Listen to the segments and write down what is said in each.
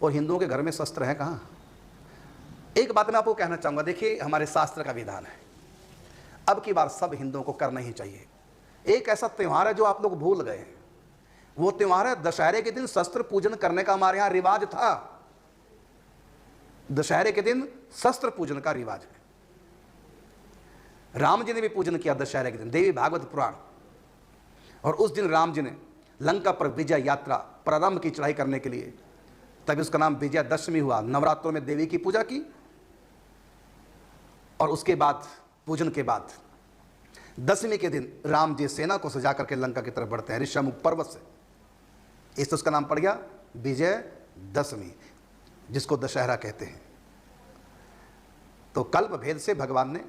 और हिंदुओं के घर में शस्त्र है कहाँ? एक बात मैं आपको कहना चाहूँगा, देखिए हमारे शास्त्र का विधान है, अब की बार सब हिंदुओं को करना ही चाहिए। एक ऐसा त्यौहार है जो आप लोग भूल गए हैं, वो त्यौहार है दशहरे के दिन शस्त्र पूजन करने का हमारे यहाँ रिवाज था। दशहरे के दिन शस्त्र पूजन का रिवाज है। राम जी ने भी पूजन किया दशहरे के दिन, देवी भागवत पुराण। और उस दिन राम जी ने लंका पर विजय यात्रा प्रारंभ की चढ़ाई करने के लिए, तभी उसका नाम विजयदशमी हुआ। नवरात्रों में देवी की पूजा की और उसके बाद पूजन के बाद दशमी के दिन राम जी सेना को सजा करके लंका की तरफ बढ़ते हैं ऋषमुख पर्वत से, इससे उसका नाम पड़ गया विजयदशमी, जिसको दशहरा कहते हैं। तो कल्प भेद से भगवान ने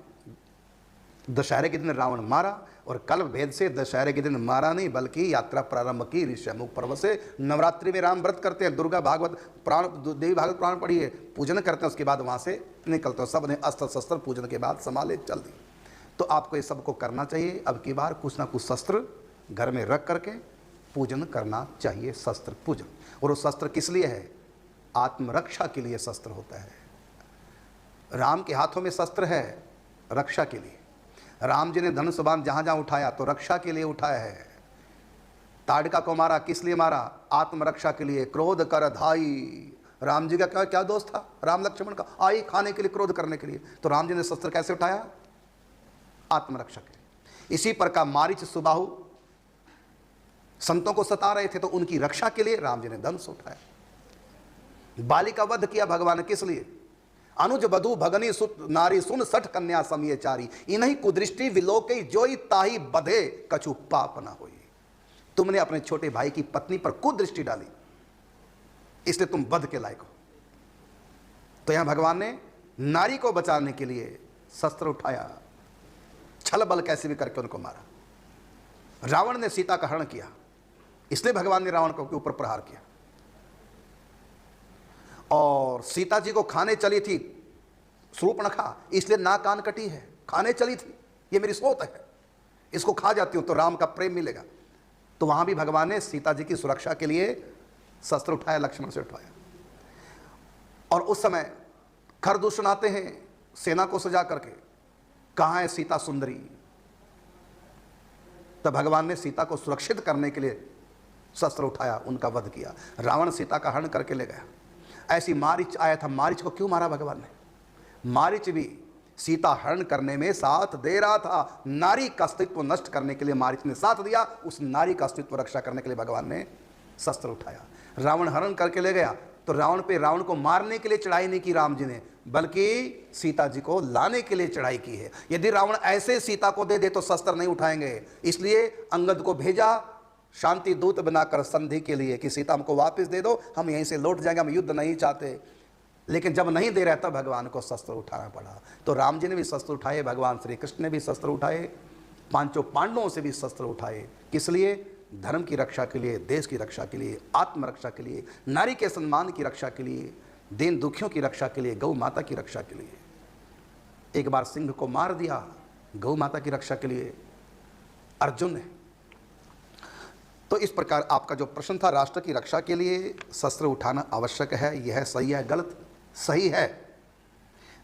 दशहरे के दिन रावण मारा, और कल्प भेद से दशहरे के दिन मारा नहीं बल्कि यात्रा प्रारंभ की ऋषमुख पर्वत से। नवरात्रि में राम व्रत करते हैं, दुर्गा भागवत पुराण, देवी भागवत पुराण पढ़िए, पूजन करते हैं, उसके बाद वहाँ से निकलते हैं। सब ने अस्त्र शस्त्र पूजन के बाद संभाले चल दी। तो आपको ये सबको करना चाहिए। अब की बार कुछ ना कुछ शस्त्र घर में रख करके पूजन करना चाहिए, शस्त्र पूजन। और वो शस्त्र किस लिए है? आत्मरक्षा के लिए शस्त्र होता है। राम के हाथों में शस्त्र है रक्षा के लिए। राम जी ने धनुष बाण जहाँ जहाँ उठाया तो रक्षा के लिए उठाया है। ताड़का को मारा, किस लिए मारा? आत्मरक्षा के लिए। क्रोध कर धाई, राम जी का क्या क्या दोस्त था राम लक्ष्मण का? आई खाने के लिए, क्रोध करने के लिए। तो राम जी ने शस्त्र कैसे उठाया? आत्मरक्षा के लिए। इसी प्रकार मारीच सुबाहु संतों को सता रहे थे तो उनकी रक्षा के लिए राम जी ने धनुष उठाया। बाली का वध किया भगवान ने, किस लिए? अनुज बधु भगनी सुत नारी सुन सठ कन्या समिये चारी, इन्हीं कुदृष्टि विलोकई जोई ताही बधे कछु पाप ना होई। तुमने अपने छोटे भाई की पत्नी पर कुदृष्टि डाली, इसलिए तुम वध के लायक हो। तो यहां भगवान ने नारी को बचाने के लिए शस्त्र उठाया, छल बल कैसे भी करके उनको मारा। रावण ने सीता का हरण किया, इसलिए भगवान ने रावण के ऊपर प्रहार किया। और सीता जी को खाने चली थी शूर्पणखा, इसलिए नाक कान कटी है। खाने चली थी, ये मेरी सोच है, इसको खा जाती हूं तो राम का प्रेम मिलेगा। तो वहां भी भगवान ने सीता जी की सुरक्षा के लिए शस्त्र उठाया, लक्ष्मण से उठाया। और उस समय खरदूषण आते हैं सेना को सजा करके, कहां है सीता सुंदरी? तब भगवान ने सीता को सुरक्षित करने के लिए शस्त्र उठाया, उनका वध किया। रावण सीता का हरण करके ले गया। ऐसी मारीच आया था, मारीच को क्यों मारा भगवान ने? मारीच भी सीता हरण करने में साथ दे रहा था। नारी का अस्तित्व नष्ट करने के लिए मारीच ने साथ दिया, उस नारी का अस्तित्व रक्षा करने के लिए भगवान ने शस्त्र उठाया। रावण हरण करके ले गया तो रावण को मारने के लिए चढ़ाई नहीं की राम जी ने, बल्कि सीता जी को लाने के लिए चढ़ाई की है। यदि रावण ऐसे सीता को दे दे तो शस्त्र नहीं उठाएंगे, इसलिए अंगद को भेजा शांति दूत बनाकर संधि के लिए कि सीता हमको वापस दे दो, हम यहीं से लौट जाएंगे, हम युद्ध नहीं चाहते। लेकिन जब नहीं दे रहा तब भगवान को शस्त्र उठाना पड़ा। तो राम जी ने भी शस्त्र उठाए, भगवान श्री कृष्ण ने भी शस्त्र उठाए, पांचों पांडवों से भी शस्त्र उठाए। किस लिए? धर्म की रक्षा के लिए, देश की रक्षा के लिए, आत्मरक्षा के लिए, नारी के सम्मान की रक्षा के लिए, दीन दुखियों की रक्षा के लिए, गौ माता की रक्षा के लिए। एक बार सिंह को मार दिया गौ माता की रक्षा के लिए अर्जुन ने। तो इस प्रकार आपका जो प्रश्न था, राष्ट्र की रक्षा के लिए शस्त्र उठाना आवश्यक है, यह सही है गलत? सही है।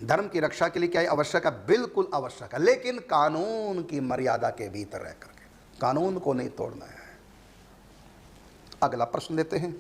धर्म की रक्षा के लिए क्या आवश्यक है? बिल्कुल आवश्यक है, लेकिन कानून की मर्यादा के भीतर रह करके, कानून को नहीं तोड़ना है। अगला प्रश्न लेते हैं।